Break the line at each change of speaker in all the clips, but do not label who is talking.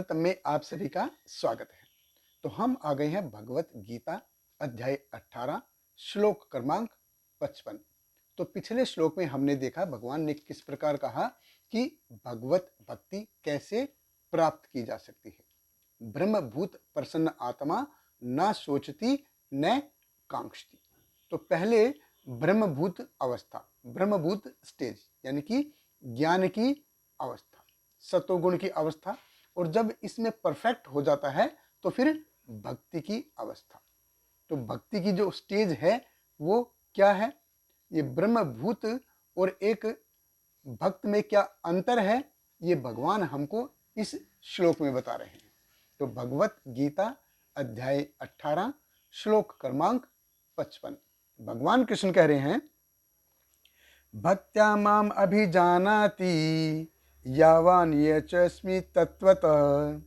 भागवतम में आप सभी का स्वागत है। तो हम आ गए हैं भगवत गीता अध्याय 18 श्लोक क्रमांक 55। तो पिछले श्लोक में हमने देखा भगवान ने किस प्रकार कहा कि भगवत भक्ति कैसे प्राप्त की जा सकती है। ब्रह्मभूत प्रसन्न आत्मा न सोचती न कांक्षती। तो पहले ब्रह्मभूत अवस्था, ब्रह्मभूत स्टेज यानी कि ज्ञान की अवस्था, सतोगुण की अवस्था, और जब इसमें परफेक्ट हो जाता है तो फिर भक्ति की अवस्था। तो भक्ति की जो स्टेज है वो क्या है, ये ब्रह्मभूत और एक भक्त में क्या अंतर है, ये भगवान हमको इस श्लोक में बता रहे हैं। तो भगवत गीता अध्याय 18 श्लोक क्रमांक 55 भगवान कृष्ण कह रहे हैं, भक्त्या माम अभिजानाति यावान ये चस्मि तत्वतः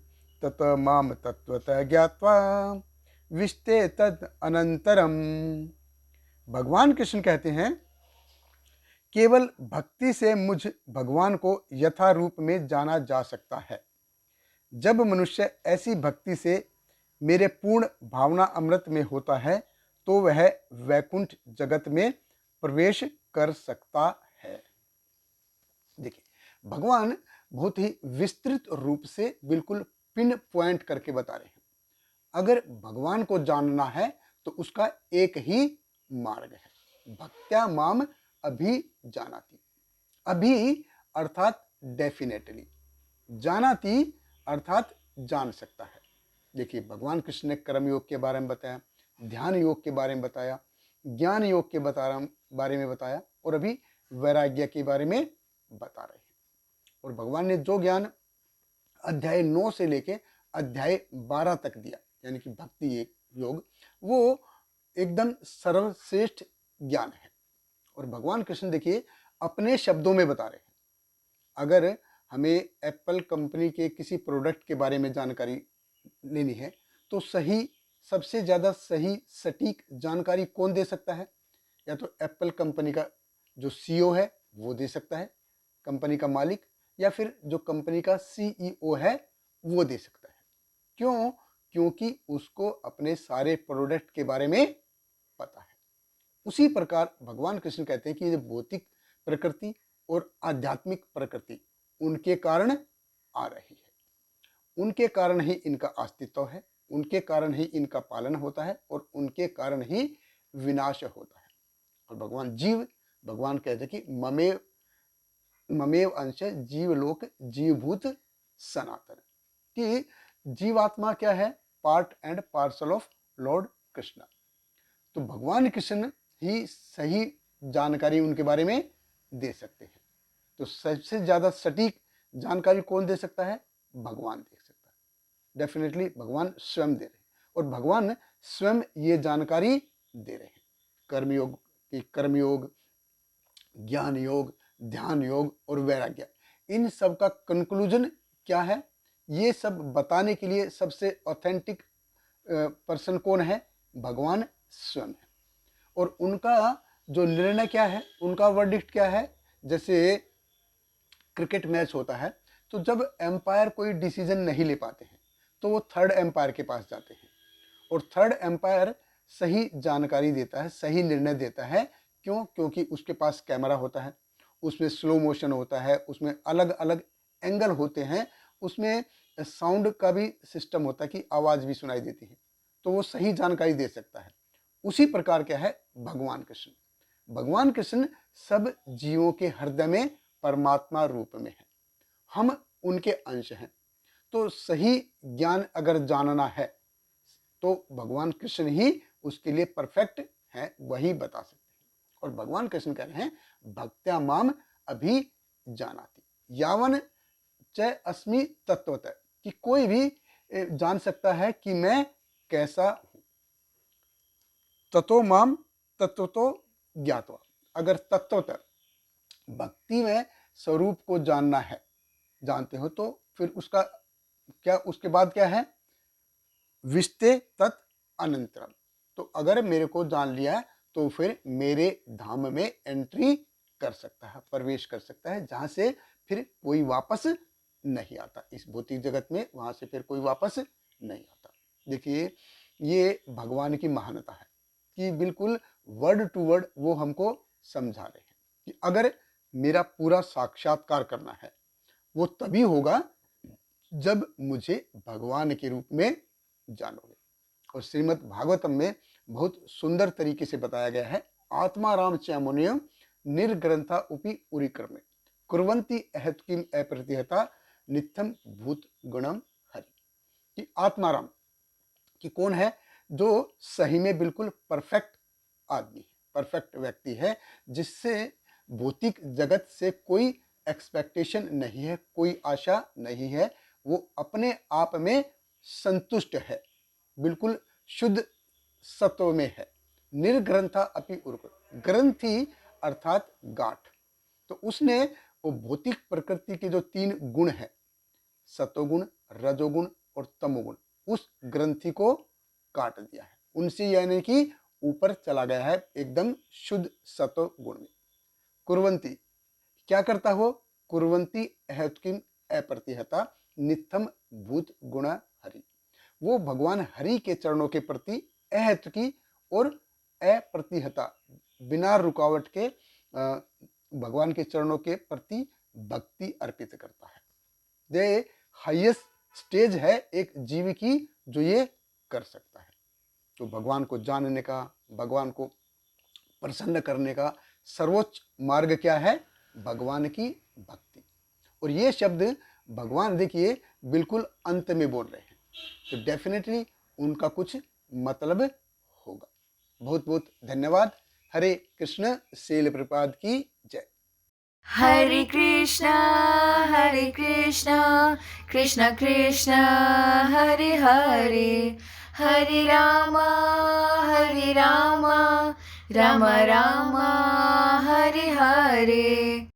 तत माम तत्वतः ज्ञात्वा विष्टे तद अनंतरम। भगवान कृष्ण कहते हैं, केवल भक्ति से मुझ भगवान को यथा रूप में जाना जा सकता है। जब मनुष्य ऐसी भक्ति से मेरे पूर्ण भावना अमृत में होता है तो वह वैकुंठ जगत में प्रवेश कर सकता है। देखिए, भगवान बहुत ही विस्तृत रूप से बिल्कुल पिन पॉइंट करके बता रहे हैं। अगर भगवान को जानना है तो उसका एक ही मार्ग है, भक्त्या माम अभी जानाति। अभी अर्थात डेफिनेटली, जानाति अर्थात जान सकता है। देखिए, भगवान कृष्ण ने कर्म योग के बारे में बताया, ध्यान योग के बारे में बताया, ज्ञान योग के बारे में बताया, और अभी वैराग्य के बारे में बता रहे हैं। और भगवान ने जो ज्ञान अध्याय 9 से लेके अध्याय 12 तक दिया, यानी कि भक्ति योग, वो एकदम सर्वश्रेष्ठ ज्ञान है। और भगवान कृष्ण देखिए अपने शब्दों में बता रहे हैं। अगर हमें एप्पल कंपनी के किसी प्रोडक्ट के बारे में जानकारी लेनी है तो सबसे ज़्यादा सही सटीक जानकारी कौन दे सकता है? या तो एप्पल कंपनी का जो सीईओ है वो दे सकता है, कंपनी का मालिक, या फिर जो कंपनी का सीईओ है वो दे सकता है। क्यों? क्योंकि उसको अपने सारे प्रोडक्ट के बारे में पता है। उसी प्रकार भगवान कृष्ण कहते हैं कि ये भौतिक प्रकृति और आध्यात्मिक प्रकृति उनके कारण आ रही है, उनके कारण ही इनका अस्तित्व है, उनके कारण ही इनका पालन होता है, और उनके कारण ही विनाश होता है। और भगवान कहते हैं कि ममेव अंश जीवलोक जीवभूत सनातन, कि जीवात्मा क्या है? Part and parcel of Lord Krishna. तो भगवान कृष्ण ही सही जानकारी उनके बारे में दे सकते हैं। तो सबसे ज्यादा सटीक जानकारी कौन दे सकता है? भगवान दे सकता है। डेफिनेटली भगवान स्वयं दे रहे हैं, और भगवान स्वयं ये जानकारी दे रहे हैं। कर्मयोग, ज्ञान योग, ध्यान योग और वैराग्य, इन सब का कंक्लूजन क्या है? ये सब बताने के लिए सबसे ऑथेंटिक पर्सन कौन है? भगवान स्वयं है। और उनका जो निर्णय क्या है, उनका वर्डिक्ट क्या है? जैसे क्रिकेट मैच होता है तो जब एम्पायर कोई डिसीजन नहीं ले पाते हैं तो वो थर्ड एम्पायर के पास जाते हैं, और थर्ड एम्पायर सही जानकारी देता है, सही निर्णय देता है। क्यों? क्योंकि उसके पास कैमरा होता है, उसमें स्लो मोशन होता है, उसमें अलग अलग एंगल होते हैं, उसमें साउंड का भी सिस्टम होता है कि आवाज़ भी सुनाई देती है, तो वो सही जानकारी दे सकता है। उसी प्रकार क्या है भगवान कृष्ण? भगवान कृष्ण सब जीवों के हृदय में परमात्मा रूप में है, हम उनके अंश हैं। तो सही ज्ञान अगर जानना है तो भगवान कृष्ण ही उसके लिए परफेक्ट है, वही बता सकते हैं। और भगवान कृष्ण कह रहे हैं, भक्त्या माम अभी जानाति यावन च अस्मि तत्वतः, कि कोई भी जान सकता है कि मैं कैसा हूं। ततो माम तत्वतो ज्ञात्वा, अगर तत्वतः भक्ति में स्वरूप को जानना है, जानते हो, तो फिर उसका क्या, उसके बाद क्या है? विष्टे तत् अनंतरम। तो अगर मेरे को जान लिया है तो फिर मेरे धाम में एंट्री कर सकता है, प्रवेश कर सकता है, जहां से फिर कोई वापस नहीं आता इस भौतिक जगत में, वहाँ से फिर कोई वापस नहीं आता। देखिए, ये भगवान की महानता है कि बिल्कुल वर्ड टू वर्ड वो हमको समझा रहे हैं कि अगर मेरा पूरा साक्षात्कार करना है, वो तभी होगा जब मुझे भगवान के रूप में जानोगे। और श्रीमद् भागवतम में बहुत सुंदर तरीके से बताया गया है, आत्माराम चैमुनियम निर्ग्रंथा उपि उरिक्रमे कुर्वन्ति अहत्किम अप्रतिहता नित्यम भूत गुणम हरि। कि आत्माराम कि कौन है, जो सही में बिल्कुल परफेक्ट आदमी है, परफेक्ट व्यक्ति है, जिससे भौतिक जगत से कोई एक्सपेक्टेशन नहीं है, कोई आशा नहीं है, वो अपने आप में संतुष्ट है, बिल्कुल शुद्ध सत्व में है। निर्ग्रंथा अपि उर्ग, ग्रंथि अर्थात गांठ। तो उसने वो भौतिक प्रकृति के जो 3 गुण है, सतोगुण, रजोगुण और तमोगुण, उस ग्रंथि को काट दिया है उनसे, यानी कि ऊपर चला गया है एकदम शुद्ध सतो गुण में। कुर्वंती क्या करता हो, कुर्वंती अहत्किम अप्रतिहता नित्यम भूत गुण हरि। वो भगवान हरि के चरणों के प्रति अहत की और अप्रतिहता बिना रुकावट के भगवान के चरणों के प्रति भक्ति अर्पित करता है। ये हाईएस्ट स्टेज है एक जीव की जो ये कर सकता है। तो भगवान को जानने का, भगवान को प्रसन्न करने का सर्वोच्च मार्ग क्या है, भगवान की भक्ति। और ये शब्द भगवान देखिए बिल्कुल अंत में बोल रहे हैं, तो डेफिनेटली उनका कुछ मतलब होगा। बहुत बहुत धन्यवाद। हरे कृष्ण। शैल प्रपाद की जय।
हरे कृष्णा कृष्ण कृष्ण हरे हरे, हरे रामा राम राम हरे हरे।